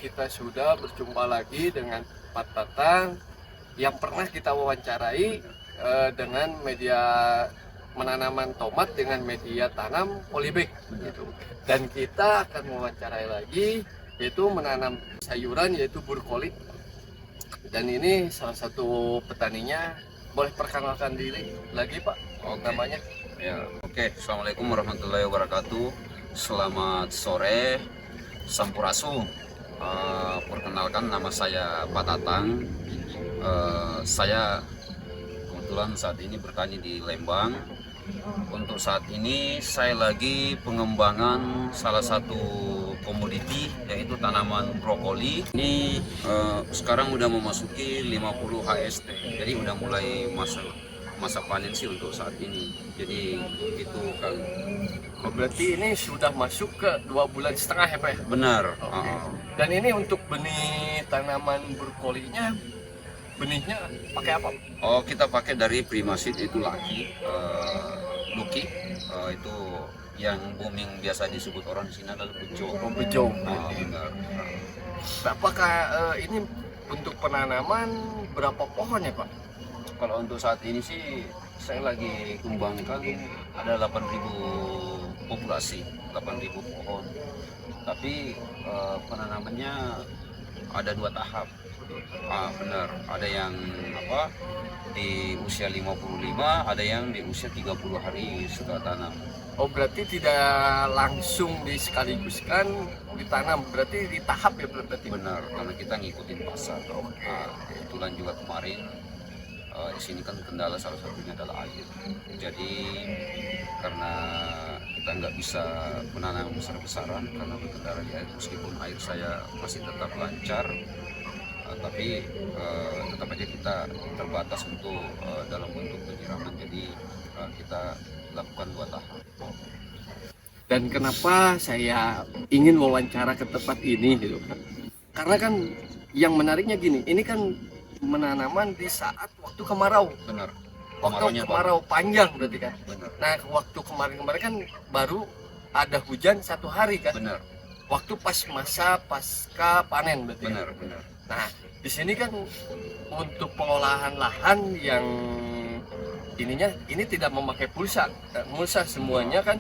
kita sudah berjumpa lagi dengan Pak Tatang yang pernah kita wawancarai dengan media menanaman tomat dengan media tanam polybag gitu. Dan kita akan mewawancarai lagi yaitu menanam sayuran yaitu brokoli. Dan ini salah satu petaninya, boleh perkenalkan diri lagi Pak, namanya? Ya, oke. Assalamualaikum warahmatullahi wabarakatuh. Selamat sore, Sampurasun. Perkenalkan, nama saya Pak Tatang. Saya kebetulan saat ini bertani di Lembang. Untuk saat ini saya lagi pengembangan salah satu komoditi yaitu tanaman brokoli. Ini sekarang udah memasuki 50 HST. Jadi udah mulai masa panen sih untuk saat ini. Jadi itu kan. Oh, berarti ini sudah masuk ke 2,5 bulan ya Pak ya? Benar. Dan ini untuk benih tanaman brokolinya, benihnya pakai apa? Oh, kita pakai dari Primaseed, itu lagi Luki, itu yang booming biasa disebut orang di sini adalah bejo. Oh, bejo. Benar. Apakah ini untuk penanaman berapa pohon ya Pak? Kalau untuk saat ini sih saya lagi kembangkan ada 8.000 populasi, 8.000 pohon. Tapi penanamannya ada 2 tahap. Benar, ada yang di usia 55, ada yang di usia 30 hari setelah tanam. Oh, berarti tidak langsung disekaligus kan ditanam, berarti di tahap ya berarti? Benar, karena kita ngikutin pasar. Kebetulan juga kemarin di sini kan kendala salah satunya adalah air. Jadi karena kita nggak bisa menanam besar-besaran karena berkendara di air, meskipun air saya masih tetap lancar, tapi tetap aja kita terbatas untuk dalam bentuk penyiraman. Jadi kita lakukan 2 tahap. Dan kenapa saya ingin wawancara ke tempat ini gitu kan? Karena kan yang menariknya gini, ini kan menanaman di saat waktu kemarau. Benar. Waktu kemarau panjang berarti kan. Benar. Nah, waktu kemarin kan baru ada hujan 1 hari kan. Benar. Waktu pas masa pasca panen berarti. Benar, kan? benar. Nah, di sini kan untuk pengolahan lahan yang ini tidak memakai mulsa semuanya kan,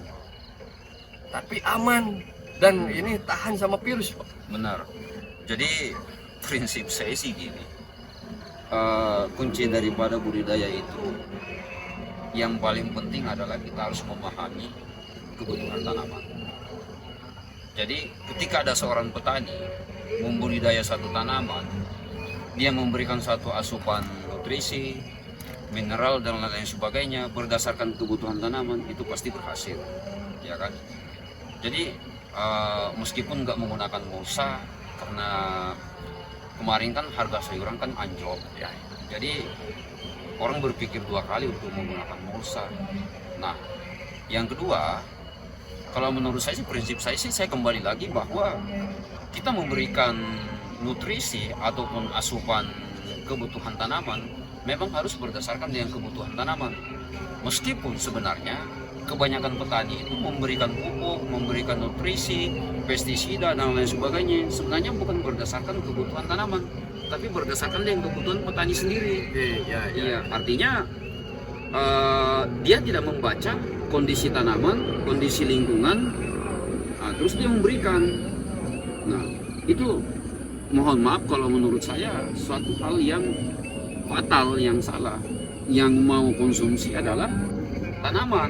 tapi aman dan ini tahan sama virus Pak. Benar. Jadi prinsip saya sih gini, kunci daripada budidaya itu yang paling penting adalah kita harus memahami kebutuhan tanaman. Jadi ketika ada seorang petani membudidaya satu tanaman, dia memberikan satu asupan nutrisi, mineral dan lain-lain sebagainya berdasarkan kebutuhan tanaman, itu pasti berhasil, ya kan? Jadi meskipun nggak menggunakan mulsa, karena kemarin kan harga sayuran kan anjlok ya, jadi orang berpikir 2 kali untuk menggunakan mulsa. Nah, yang kedua, kalau menurut saya sih, prinsip saya sih, saya kembali lagi bahwa kita memberikan nutrisi ataupun asupan kebutuhan tanaman memang harus berdasarkan dengan kebutuhan tanaman. Meskipun sebenarnya kebanyakan petani itu memberikan pupuk, memberikan nutrisi, pestisida dan lain sebagainya, sebenarnya bukan berdasarkan kebutuhan tanaman, tapi berdasarkan dengan kebutuhan petani sendiri. Iya, artinya dia tidak membaca kondisi tanaman, kondisi lingkungan, terus dia memberikan. Nah, itu mohon maaf kalau menurut saya suatu hal yang fatal, yang salah. Yang mau konsumsi adalah tanaman,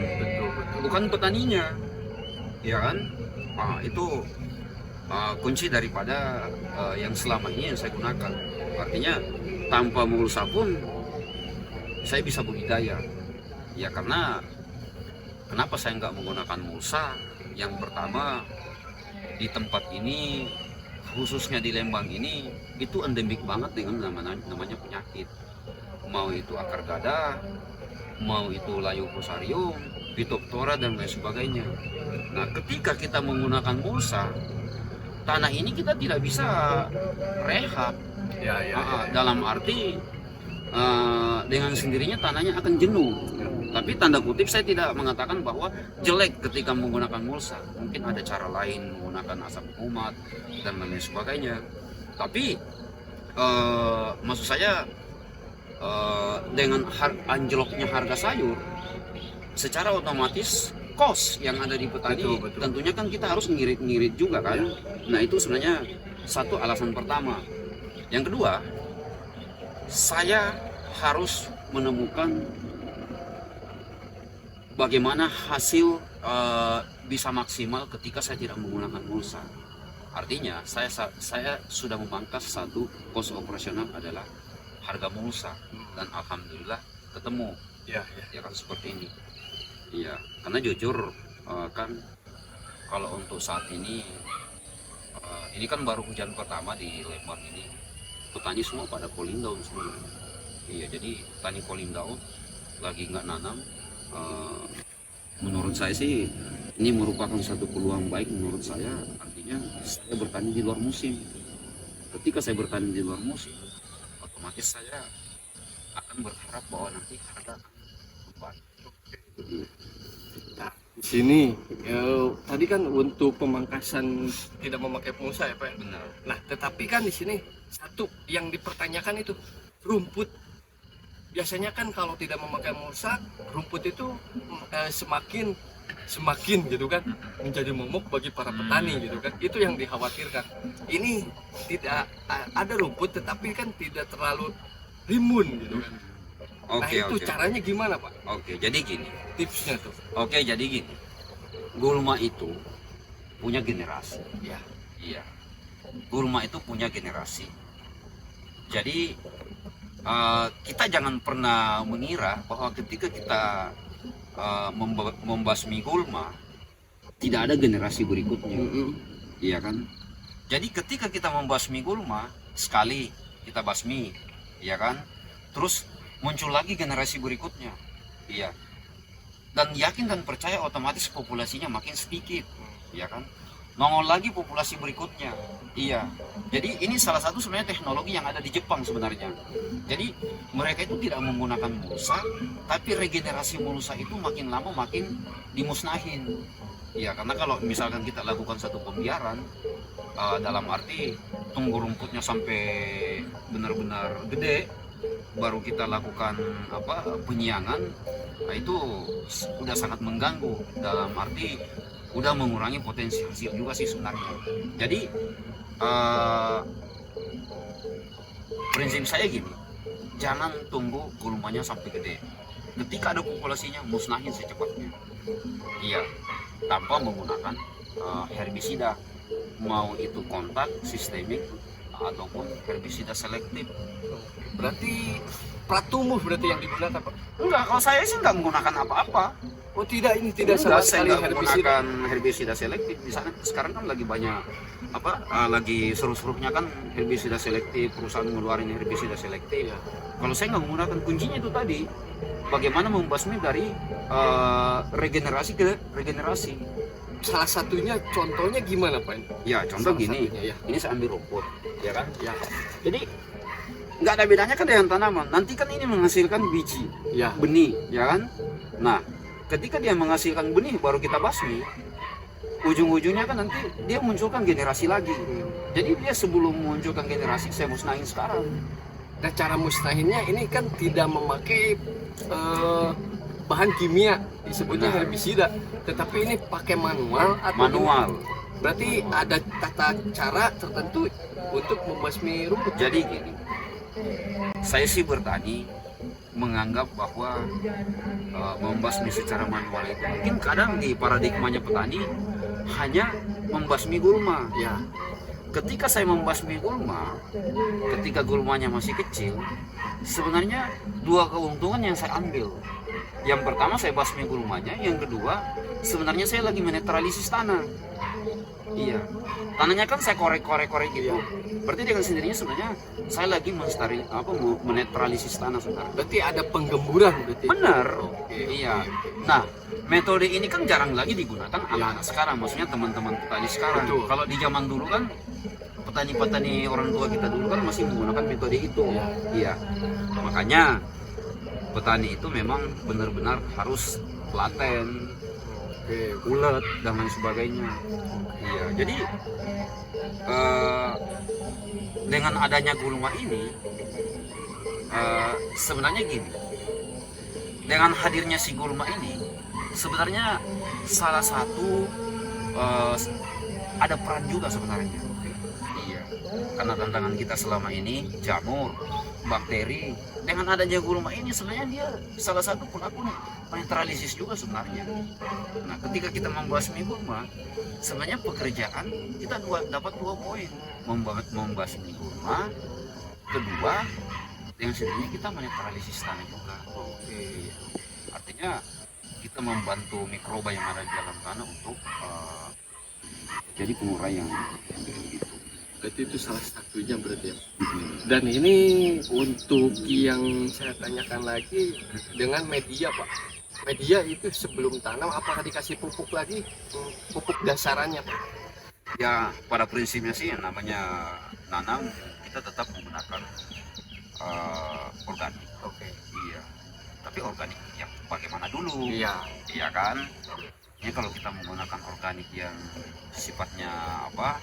bukan petaninya, ya kan? Itu kunci daripada yang selama ini yang saya gunakan. Artinya tanpa mulsa pun saya bisa budidaya. Ya karena kenapa saya nggak menggunakan mulsa? Yang pertama, di tempat ini, khususnya di Lembang ini, itu endemik banget dengan namanya penyakit. Mau itu akar gada, mau itu layu fusarium, Phytophthora dan lain sebagainya. Nah, ketika kita menggunakan mulsa, tanah ini kita tidak bisa rehab. Dalam arti dengan sendirinya tanahnya akan jenuh. Tapi tanda kutip saya tidak mengatakan bahwa jelek ketika menggunakan mulsa. Mungkin ada cara lain menggunakan asam kumat dan lain sebagainya. Tapi maksud saya dengan anjloknya harga sayur, secara otomatis cost yang ada di petani, Betul. tentunya kan kita harus ngirit-ngirit juga kan. Nah itu sebenarnya satu alasan pertama. Yang kedua, saya harus menemukan bagaimana hasil bisa maksimal ketika saya tidak menggunakan mulsa. Artinya saya sudah memangkas satu kos operasional adalah harga mulsa, dan alhamdulillah ketemu Ya. ya kan seperti ini. Iya, karena jujur kan kalau untuk saat ini kan baru hujan pertama di Lembang ini, petani semua pada cooling down semua. Iya, jadi petani cooling down lagi nggak nanam. Menurut saya sih ini merupakan satu peluang baik menurut saya. Artinya saya bertani di luar musim. Ketika saya bertani di luar musim, otomatis saya akan berharap bahwa nanti harga akan membaik. Nah, di sini tadi kan untuk pemangkasan tidak memakai mulsa ya Pak. Benar. Nah, tetapi kan di sini satu yang dipertanyakan itu rumput. Biasanya kan kalau tidak memakai mulsa, rumput itu semakin gitu kan menjadi momok bagi para petani gitu kan. Itu yang dikhawatirkan. Ini tidak ada rumput tetapi kan tidak terlalu rimbun gitu kan. Nah, itu caranya gimana Pak? Oke, jadi gini. Tipsnya tuh. Oke, jadi gini. Gulma itu punya generasi. Ya. Iya. Gulma itu punya generasi. Jadi kita jangan pernah mengira bahwa ketika kita membasmi gulma tidak ada generasi berikutnya. Iya kan? Jadi ketika kita membasmi gulma, sekali kita basmi, iya kan? Terus muncul lagi generasi berikutnya. Iya. Dan yakin dan percaya otomatis populasinya makin sedikit, iya kan? Nongol lagi populasi berikutnya. Iya. Jadi ini salah satu sebenarnya teknologi yang ada di Jepang sebenarnya. Jadi mereka itu tidak menggunakan mulsa, tapi regenerasi mulsa itu makin lama makin dimusnahin. Iya, karena kalau misalkan kita lakukan satu pembiaran, dalam arti tunggu rumputnya sampai benar-benar gede, baru kita lakukan penyiangan, nah itu udah sangat mengganggu, dalam arti udah mengurangi potensi hasil juga sih sebenarnya. Jadi prinsip saya gini, jangan tunggu gulmanya sampai gede. Ketika ada populasinya, musnahin secepatnya. Iya, tanpa menggunakan herbisida, mau itu kontak, sistemik, ataupun herbisida selektif. Berarti pratumbuh berarti yang digunakan Pak? Enggak, kalau saya sih nggak menggunakan apa-apa. Oh tidak, ini tidak Enggak, sama saya sekali nggak herbisida. menggunakan herbisida selektif. Di sana sekarang kan lagi banyak lagi seru-serunya kan herbisida selektif, perusahaan ngeluarin herbisida selektif. Kalau saya nggak menggunakan, kuncinya itu tadi, bagaimana membasmi dari regenerasi ke regenerasi. Salah satunya contohnya gimana Pak? Ya contoh Salah gini, satunya, ya. ini saya ambil rumput, ya kan? Ya. Jadi nggak ada bedanya kan dengan tanaman. Nanti kan ini menghasilkan biji, Ya. benih, ya kan? Nah, ketika dia menghasilkan benih baru kita basmi, ujung-ujungnya kan nanti dia munculkan generasi lagi. Jadi dia sebelum munculkan generasi saya musnahin sekarang. Nah, cara musnahinnya ini kan tidak memakai bahan kimia, disebutnya Benar. herbisida, tetapi ini pakai manual atau Manual. gimana? Berarti ada tata cara tertentu untuk membasmi rumput. Jadi gini, saya sih bertani menganggap bahwa membasmi secara manual itu mungkin kadang di paradigmanya petani hanya membasmi gulma. Ya. Ketika saya membasmi gulma, ketika gulmanya masih kecil, sebenarnya dua keuntungan yang saya ambil. Yang pertama saya basmi gulmanya, yang kedua sebenarnya saya lagi menetralisis tanah. Iya, tanahnya kan saya korek gitu. Berarti dengan sendirinya sebenarnya saya lagi menetralisis tanah sebenarnya. Berarti ada penggemburan berarti. Benar. Oke. Iya. Nah, metode ini kan jarang lagi digunakan anak-anak sekarang, maksudnya teman-teman petani sekarang. Betul. Kalau di zaman dulu kan petani-petani orang tua kita dulu kan masih menggunakan metode itu. Iya. Makanya petani itu memang benar-benar harus telaten. Oke. ulet dan lain sebagainya. Iya, jadi dengan adanya gulma ini sebenarnya gini, dengan hadirnya si gulma ini sebenarnya salah satu ada peran juga sebenarnya. Iya, karena tantangan kita selama ini jamur, bakteri. Dengan adanya gulma ini sebenarnya dia salah satu pelaku netralisis juga sebenarnya. Nah, ketika kita membasmi gulma, sebenarnya pekerjaan kita dapat 2 poin. Membasmi gulma, kedua dengan sendirinya kita menetralisis tanah juga. Oke. Artinya kita membantu mikroba yang ada di dalam tanah untuk jadi penguraian gitu. Berarti itu salah satunya berarti ya. Dan ini untuk yang saya tanyakan lagi dengan media Pak. Media itu sebelum tanam apakah dikasih pupuk lagi? Pupuk dasarannya Pak? Ya pada prinsipnya sih yang namanya nanam kita tetap menggunakan organik. Oke. Iya. Tapi organik yang bagaimana dulu? Iya. Iya kan? Ini kalau kita menggunakan organik yang sifatnya apa?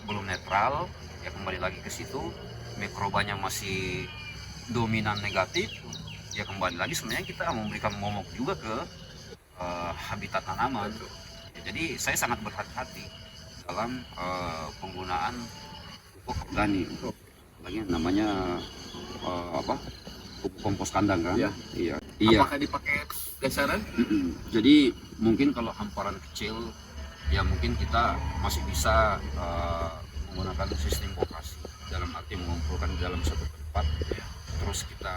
Belum netral, ya kembali lagi ke situ, mikrobanya masih dominan negatif, ya kembali lagi sebenarnya kita memberikan momok juga ke habitat tanaman. Ya, jadi saya sangat berhati-hati dalam penggunaan pupuk organik. Lagi namanya apa? Pupuk kompos kandang kan? Iya. Iya. Iya. Apakah dipakai dasaran? Jadi mungkin kalau hamparan kecil, ya mungkin kita masih bisa menggunakan sistem kokasi, dalam arti mengumpulkan di dalam satu tempat, terus kita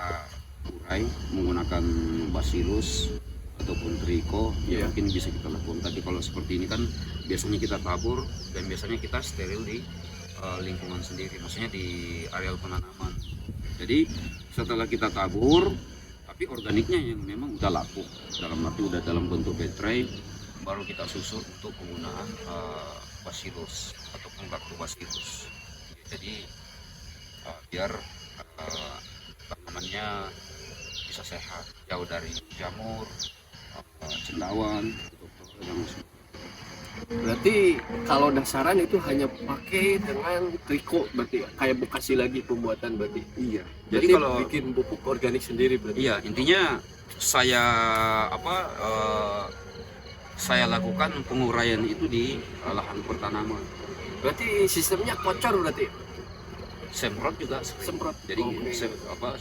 urai menggunakan bacillus ataupun tricho, ya mungkin bisa kita lakukan. Tapi kalau seperti ini kan biasanya kita tabur dan biasanya kita steril di lingkungan sendiri, maksudnya di areal penanaman. Jadi setelah kita tabur, tapi organiknya yang memang udah laku, dalam arti udah dalam bentuk baterai, baru kita susun untuk penggunaan bacillus ataupun lactobacillus. Jadi biar tanamannya bisa sehat, jauh dari jamur, cendawan, dan Berarti kalau dasaran itu hanya pakai dengan triko berarti ya? Kayak bekasi lagi pembuatan berarti. iya. Jadi Jadi kalau bikin pupuk organik sendiri berarti. iya, intinya saya saya lakukan penguraian itu di lahan pertanaman. Berarti sistemnya kocor berarti. Semprot juga Semprot. Jadi Oke. sebelum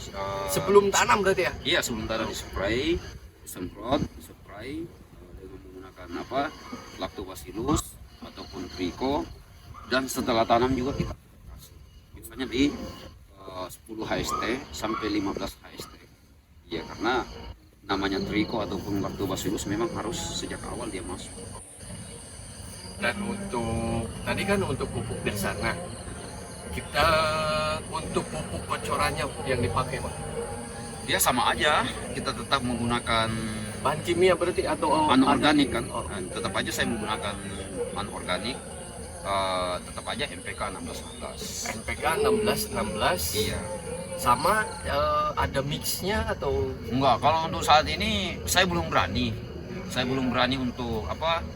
Sebelum tanam berarti ya? iya, sebelum tanam dispray, semprot, spray dengan menggunakan apa? Lactobacillus ataupun tricho, dan setelah tanam juga kita kasih. Biasanya di 10 HST sampai 15 HST. Ya karena namanya tricho ataupun lactobacillus memang harus sejak awal dia masuk. Dan untuk tadi kan untuk pupuk dasar. Nah, kita untuk pupuk kocorannya yang dipakai Pak. Dia sama aja, kita tetap menggunakan Bahan kimia berarti atau anorganik kan. Oh. Dan tetap aja saya menggunakan anorganik, tetap aja MPK 1616. NPK 1616. Iya. Sama ada mixnya atau Enggak, kalau untuk saat ini saya belum berani. Saya belum berani untuk apa?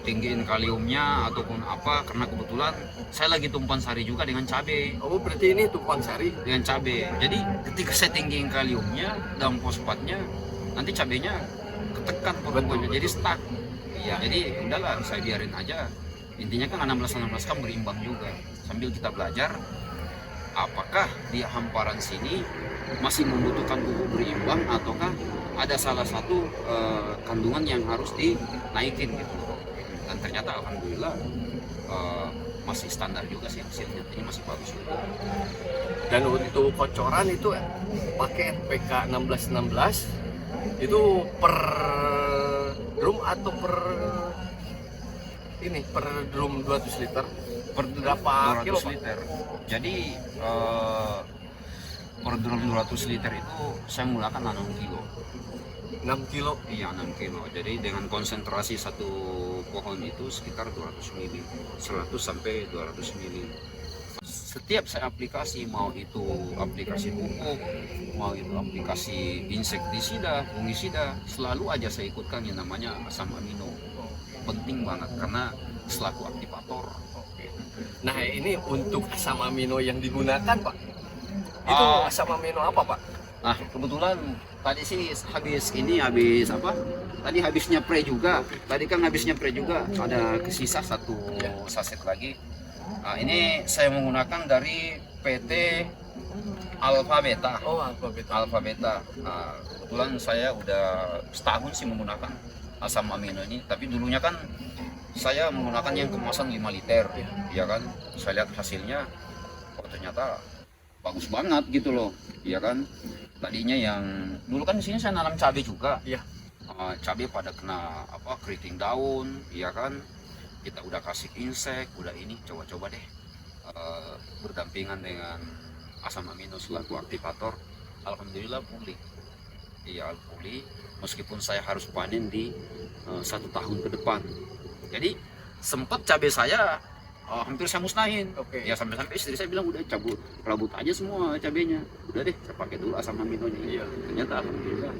Tinggiin kaliumnya ataupun apa, karena kebetulan saya lagi tumpuan sari juga dengan cabai. oh berarti ini tumpuan sari. Dengan cabai. Jadi ketika saya tinggiin kaliumnya dan fosfatnya, nanti cabainya ketekan pertumbuhannya, jadi stuck. Iya, jadi udahlah saya biarin aja. Intinya kan 16-16 kan berimbang juga. Sambil kita belajar apakah di hamparan sini masih membutuhkan pupuk berimbang ataukah ada salah satu kandungan yang harus dinaikin gitu. Dan ternyata alhamdulillah masih standar juga sih hasilnya, ini masih bagus juga. Dan untuk kocoran itu pakai NPK 1616 itu per drum atau per drum 200 liter per berapa 200 kilo Pak? liter. Jadi per drum 200 liter itu saya menggunakan 6 kilo. 6 kilo. Iya, 6 kilo. Jadi dengan konsentrasi satu pohon itu sekitar 200 ml, 100 sampai 200 ml. setiap saya aplikasi, mau itu aplikasi pupuk, mau itu aplikasi insektisida, fungisida, selalu aja saya ikutkan yang namanya asam amino. Penting banget karena selaku aktivator. Nah ini untuk asam amino yang digunakan Pak, itu asam amino apa Pak? Nah kebetulan tadi sih habis apa? Tadi habisnya pre juga. Tadi kan habisnya pre juga. Ada kesisa satu saset lagi. Nah, ini saya menggunakan dari PT Alpha Beta. Oh Alpha Beta. Alpha Beta. Nah, kebetulan saya udah setahun sih menggunakan asam amino ini. Tapi dulunya kan saya menggunakan yang kemasan 5 liter, ya kan. Saya lihat hasilnya, kok ternyata bagus banget gitu loh, ya kan. Tadinya yang dulu kan di sini saya nanam cabai juga, Iya. Cabai pada kena apa keriting daun, ya kan. Kita udah kasih insek, udah ini coba-coba deh berdampingan dengan asam amino selaku aktivator. Alhamdulillah pulih. Iya pulih, meskipun saya harus panen di 1 tahun ke depan. Jadi sempat cabai saya hampir saya musnahin. Oke. Ya sampai-sampai istri saya bilang udah rabut aja semua cabainya. Udah deh saya pakai dulu asam aminonya. Iya. Ternyata alhamdulillah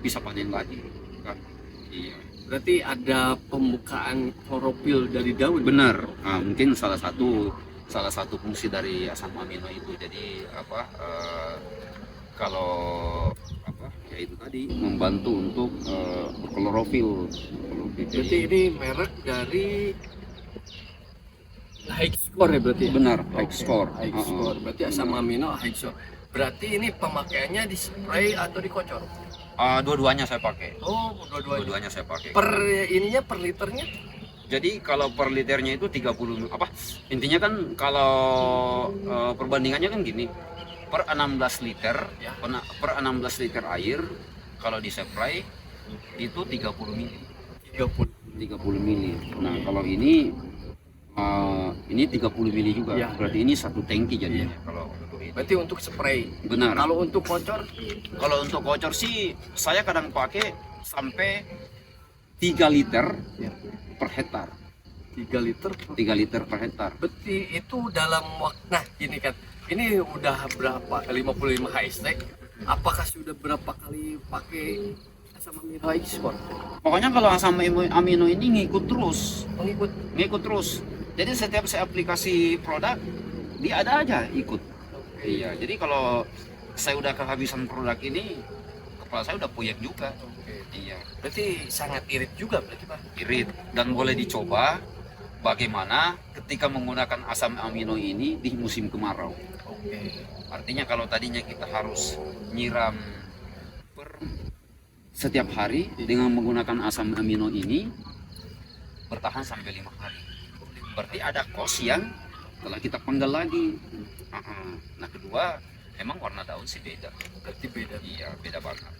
bisa panen lagi. Kan? Iya. Berarti ada pembukaan klorofil dari daun. Benar. Nah, mungkin salah satu fungsi dari asam amino itu. Jadi apa? Kalau apa? Ya itu tadi membantu untuk klorofil. Berarti ini merek dari High Score ya berarti? Benar, Oke. High Score. High Score. Berarti asam amino High Score. Berarti ini pemakaiannya di spray atau dikocor? Dua-duanya saya pakai. Oh, dua-duanya. Dua-duanya saya pakai. Per ininya per liternya? Jadi kalau per liternya itu 30 apa? Intinya kan kalau perbandingannya kan gini. Per 16 liter, Ya. per 16 liter air kalau di spray itu 30 mili. 30. 30 mili. Nah, kalau ini 30 mili juga. Ya. Berarti ini satu tangki jadinya kalau untuk ini. Berarti untuk spray. Benar. Kalau untuk kocor? Kalau untuk kocor sih saya kadang pakai sampai 3 liter Ya. per hektar. 3 liter. 3 liter per hektar. Berarti itu dalam waktu. Nah, ini kan. Ini udah berapa? 55 hashtag. Apakah sudah berapa kali pakai asam amino High Score? Pokoknya kalau asam amino ini ngikut terus. Ngikut. Jadi setiap saya aplikasi produk, dia ada aja ikut. Iya, jadi kalau saya udah kehabisan produk ini, kepala saya udah puyeng juga. Iya, Berarti sangat irit juga berarti Pak. irit. Dan boleh dicoba bagaimana ketika menggunakan asam amino ini di musim kemarau. Oke. Artinya kalau tadinya kita harus nyiram setiap hari dengan menggunakan asam amino ini bertahan sampai 5 hari. Berarti ada kos yang telah kita penggal lagi. Nah kedua, emang warna daun sih beda. Berarti beda. Iya, beda banget.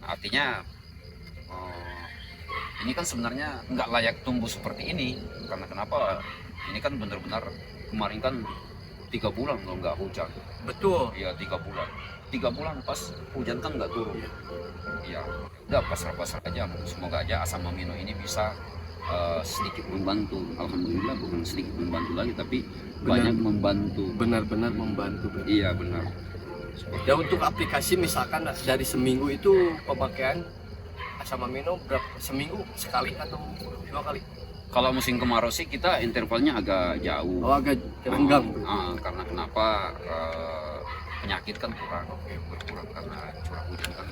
Nah, artinya ini kan sebenarnya nggak layak tumbuh seperti ini. Karena kenapa? Ini kan benar-benar kemarin kan 3 bulan loh nggak hujan. Betul. Iya 3 bulan. 3 bulan pas hujan kan nggak turun. Iya, udah pasrah-pasrah aja. Semoga aja asam amino ini bisa sedikit membantu. Alhamdulillah bukan sedikit membantu lagi, tapi banyak membantu. Benar-benar membantu. Iya benar. Ya untuk aplikasi misalkan dari seminggu itu pemakaian asam amino berapa? Seminggu sekali atau 2 kali? Kalau musim kemarau sih kita intervalnya agak jauh. Oh agak renggang. Karena kenapa? Penyakit kan berkurang karena curah hujan kan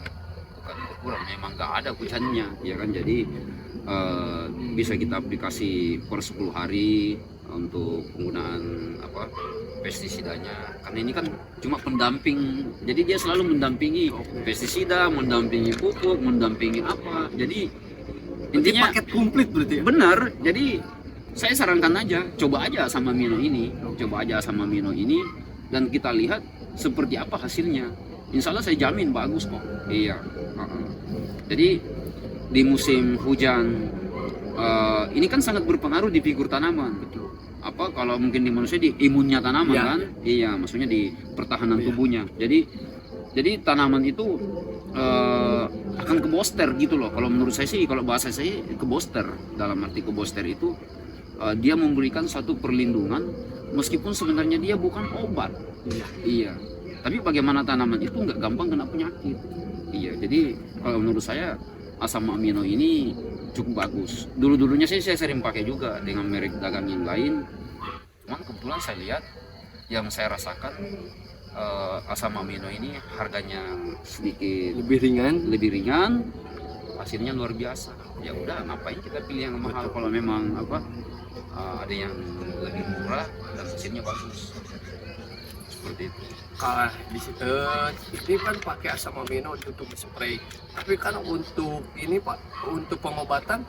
bukan berkurang, memang nggak ada hujannya, ya kan. Jadi bisa kita aplikasi per 10 hari untuk penggunaan pestisidanya, karena ini kan cuma pendamping, jadi dia selalu mendampingi pestisida, mendampingi pupuk, mendampingi apa, jadi intinya paket komplit berarti ya? Benar. Jadi saya sarankan aja, coba aja asam amino ini, dan kita lihat seperti apa hasilnya. Insya Allah saya jamin bagus kok. Iya. Jadi di musim hujan ini kan sangat berpengaruh di figur tanaman. Betul. Kalau mungkin di manusia di imunnya tanaman kan? Iya, maksudnya di pertahanan tubuhnya. Jadi tanaman itu akan keboster gitu loh. Kalau menurut saya sih, kalau bahasa saya keboster. Dalam arti keboster itu dia memberikan satu perlindungan meskipun sebenarnya dia bukan obat. Iya. Tapi bagaimana tanaman itu nggak gampang kena penyakit. Iya. Jadi kalau menurut saya asam amino ini cukup bagus. Dulunya sih saya sering pakai juga dengan merek dagang yang lain. Cuman kebetulan saya lihat yang saya rasakan asam amino ini harganya sedikit lebih ringan, hasilnya luar biasa. Ya udah, ngapain kita pilih yang mahal kalau memang ada yang lebih murah dan hasilnya bagus. Seperti itu. Di situ ini kan pakai asam amino untuk spray. Tapi kan untuk ini Pak, untuk pengobatan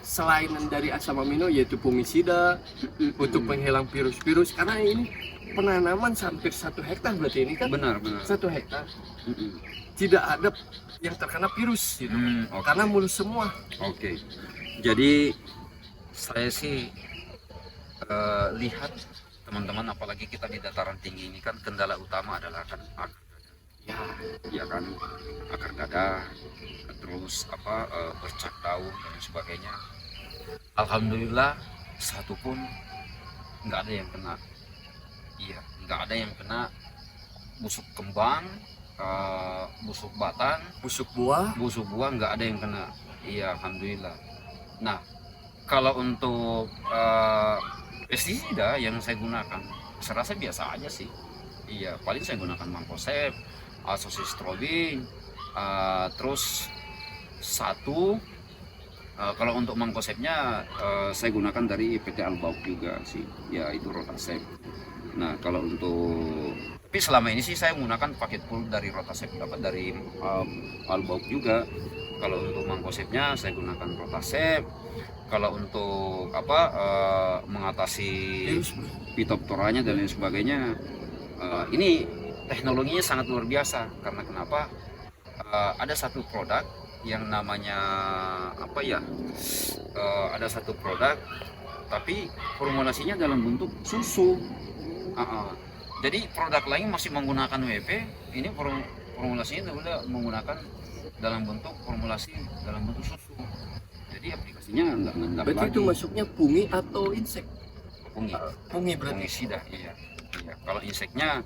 selain dari asam amino yaitu fungisida untuk penghilang virus-virus, karena ini penanaman hampir 1 hektar berarti ini kan. Benar. 1 hektar. Tidak ada yang terkena virus gitu. Okay. Karena mulus semua. Oke. Jadi saya sih lihat teman-teman, apalagi kita di dataran tinggi ini kan kendala utama adalah kan akar dada, terus bercak daun dan sebagainya. Alhamdulillah satu pun nggak ada yang kena. Iya, nggak ada yang kena busuk kembang, busuk batang, busuk buah nggak ada yang kena. Iya, alhamdulillah. Nah, kalau untuk pestisida yang saya gunakan, saya rasa biasa aja sih. Iya, paling saya gunakan Mancozeb, Azoxystrobin, terus kalau untuk Mancozebnya saya gunakan dari PT Albaug juga sih, ya itu Rotasep. Nah, kalau untuk tapi selama ini sih saya menggunakan paket full dari Rotasep, dapat dari Albaug juga. Kalau untuk Mancozebnya saya gunakan Rotasep. Kalau untuk mengatasi Phytophthoranya dan lain sebagainya, ini teknologinya sangat luar biasa. Karena kenapa? Ada satu produk yang namanya ada satu produk tapi formulasinya dalam bentuk susu. Jadi produk lain masih menggunakan WP, ini formulasinya udah menggunakan dalam bentuk formulasi dalam bentuk susu. Jadi aplikasinya nggak berarti lagi. itu masuknya fungi atau insek? Fungi Berarti. fungisida, iya. Kalau inseknya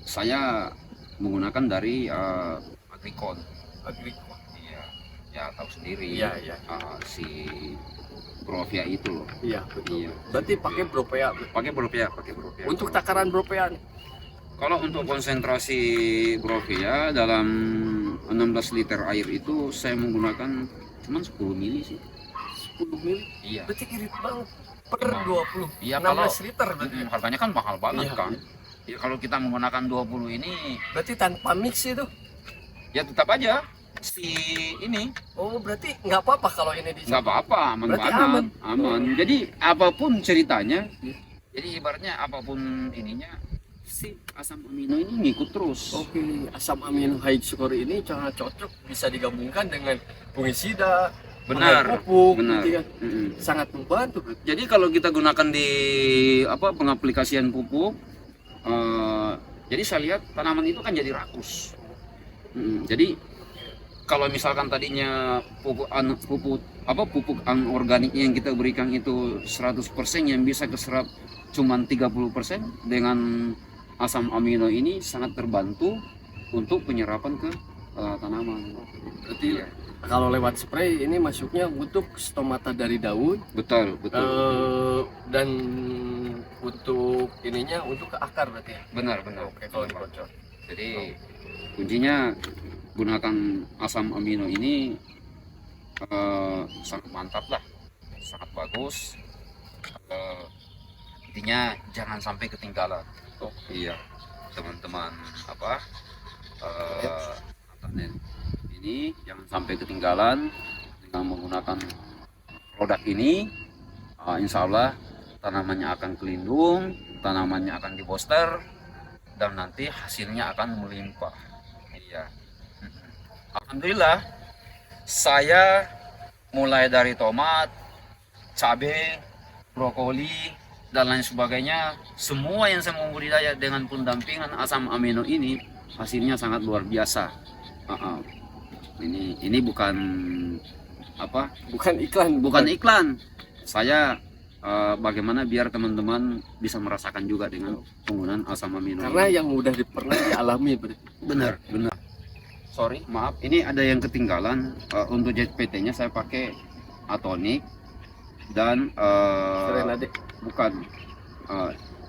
saya menggunakan dari Agricon. Iya, ya tahu sendiri. Iya. Si Brovia itu loh. Iya, betul. Iya. Berarti pakai Brovia. Pakai Brovia. Untuk takaran Brovia nih. Kalau untuk konsentrasi Brovia dalam 16 liter air itu saya menggunakan cuma 10 mili sih. 10 mili? Iya. Berarti irit banget. Per 20. Iya, 16 liter berarti. Harganya kan mahal banget Iya. kan. Ya, kalau kita menggunakan 20 ini Berarti tanpa mix itu? ya tetap aja si ini Oh, berarti nggak apa-apa kalau ini di. nggak apa-apa, aman Berarti banget, aman. Jadi apapun ceritanya, Iya. jadi ibaratnya apapun ininya, si asam amino ini ngikut terus. Oke, asam amino high score ini sangat cocok, bisa digabungkan dengan fungisida, Benar, pupuk, benar. gitu kan. Mm-mm. Sangat membantu. Jadi kalau kita gunakan di pengaplikasian pupuk, jadi saya lihat tanaman itu kan jadi rakus. Jadi kalau misalkan tadinya pupuk anorganik yang kita berikan itu 100% yang bisa keserap cuman 30%, dengan asam amino ini sangat terbantu untuk penyerapan ke tanaman. Berarti Iya. kalau lewat spray ini masuknya untuk stomata dari daun, Betul. dan untuk ininya untuk ke akar berarti ya. Benar. Oke, kalau dikocok. Jadi kuncinya gunakan asam amino ini sangat mantap lah, sangat bagus. Intinya jangan sampai ketinggalan. Iya, teman-teman ini jangan sampai ketinggalan dengan menggunakan produk ini. Insya Allah tanamannya akan kelindung, tanamannya akan diboster, dan nanti hasilnya akan melimpah. Iya. Alhamdulillah, saya mulai dari tomat, cabai, brokoli, dan lain sebagainya, semua yang saya membudidaya dengan pendampingan asam amino ini, hasilnya sangat luar biasa. Ini bukan Bukan iklan. iklan. Saya bagaimana biar teman-teman bisa merasakan juga dengan penggunaan asam amino. Karena yang udah pernah dialami berarti. Benar, benar. Sorry, maaf, ini ada yang ketinggalan. Untuk ZPT-nya saya pakai Atonic dan Serenade. bukan.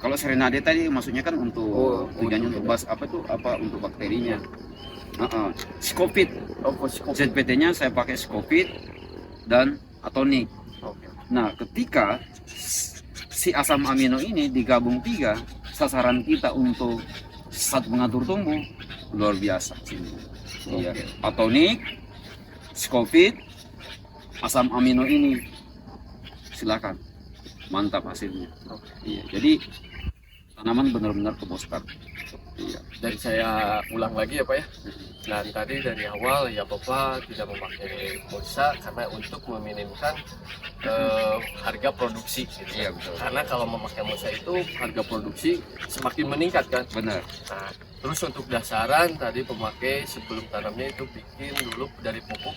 Kalau Serenade tadi maksudnya kan untuk tujuannya untuk untuk bakterinya. Scopit. ZPT-nya saya pakai Scopit dan Atonic. Oke. Nah, ketika si asam amino ini digabung 3, sasaran kita untuk saat mengatur tumbuh luar biasa. Iya, Atonic, Scopit, asam amino ini, silakan, mantap hasilnya. Iya, jadi tanaman benar-benar keboskan. Iya. Dan saya ulang lagi ya Pak ya. Dan tadi dari awal ya Bapak tidak memakai pulsa karena untuk meminimkan harga produksi. Gitu. Iya, betul. Karena kalau memakai pulsa itu harga produksi semakin meningkat kan. Benar. Nah, terus untuk dasaran tadi pemakai sebelum tanamnya itu bikin dulu dari pupuk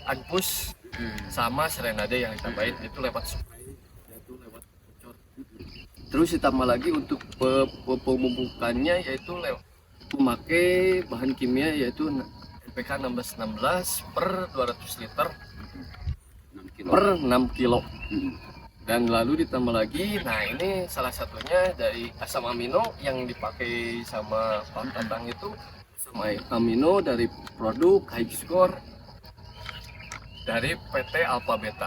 Anpus sama Serenade yang ditambahin itu lewat spray, yaitu lewat bocor. Terus ditambah lagi untuk pemupukannya yaitu lewat memakai bahan kimia yaitu NPK 1616 per 200 liter 6 kilo. per 6 kilo. Dan lalu ditambah lagi, nah ini salah satunya dari asam amino yang dipakai sama Pak Tatang itu asam amino dari produk High Score dari PT Alpha Beta.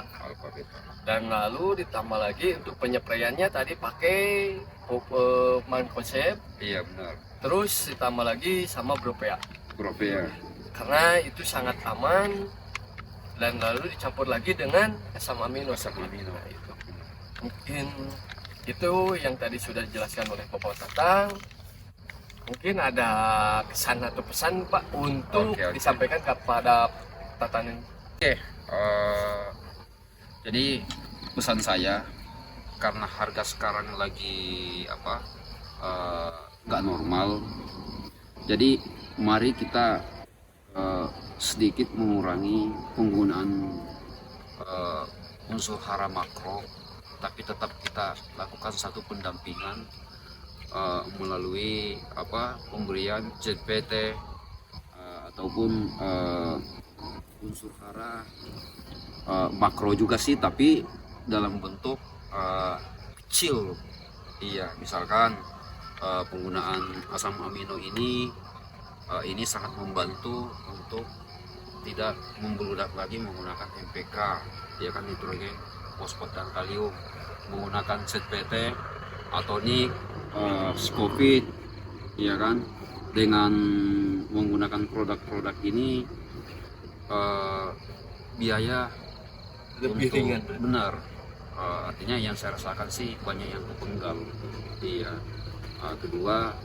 Dan lalu ditambah lagi untuk penyepraiannya tadi pakai Mancozeb. Iya, benar. Terus ditambah lagi sama Bropea. Bropea. Karena itu sangat aman. Dan lalu dicampur lagi dengan asam amino. Nah, itu. Mungkin itu yang tadi sudah dijelaskan oleh Bapak Tatang. Mungkin ada kesan atau pesan Pak untuk disampaikan kepada Tatang. Jadi pesan saya, karena harga sekarang lagi nggak normal, jadi mari kita sedikit mengurangi penggunaan unsur hara makro, tapi tetap kita lakukan satu pendampingan melalui pemberian ZPT ataupun unsur hara makro juga sih, tapi dalam bentuk kecil. Iya, misalkan penggunaan asam amino ini sangat membantu untuk tidak membeludak lagi menggunakan NPK, ya kan, nitrogen, fosfat dan kalium, menggunakan ZPT, Atonic, Scopit, ya kan. Dengan menggunakan produk-produk ini biaya Lebih untuk, ringan. benar, artinya yang saya rasakan sih banyak yang kepenggal. Iya. Kedua,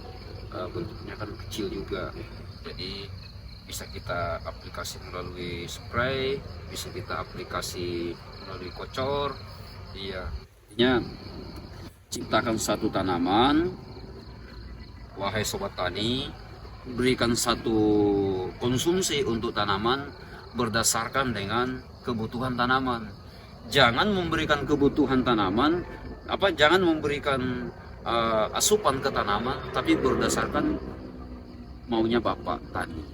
bentuknya kan kecil juga, jadi bisa kita aplikasi melalui spray, bisa kita aplikasi melalui kocor. Iya, artinya ciptakan satu tanaman, wahai sobat tani, berikan satu konsumsi untuk tanaman berdasarkan dengan kebutuhan tanaman. Jangan memberikan kebutuhan tanaman, jangan memberikan asupan ke tanaman, tapi berdasarkan maunya Bapak tani.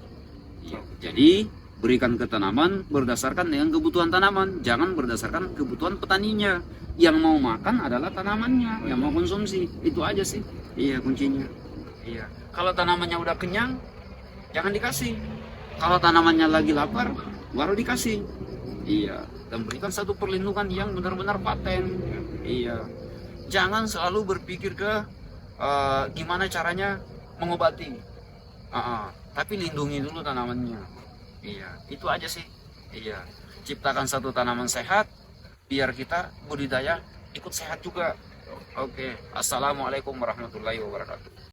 Ya, jadi berikan ke tanaman berdasarkan dengan kebutuhan tanaman, jangan berdasarkan kebutuhan petaninya. Yang mau makan adalah tanamannya, yang mau konsumsi, itu aja sih. Iya, kuncinya. Iya. Kalau tanamannya udah kenyang, jangan dikasih. Kalau tanamannya lagi lapar, baru dikasih. Iya. Dan berikan satu perlindungan yang benar-benar paten. Iya. Jangan selalu berpikir ke gimana caranya mengobati. Tapi lindungi dulu tanamannya. Iya, itu aja sih. Iya, ciptakan satu tanaman sehat, biar kita budidaya ikut sehat juga. Oke, assalamualaikum warahmatullahi wabarakatuh.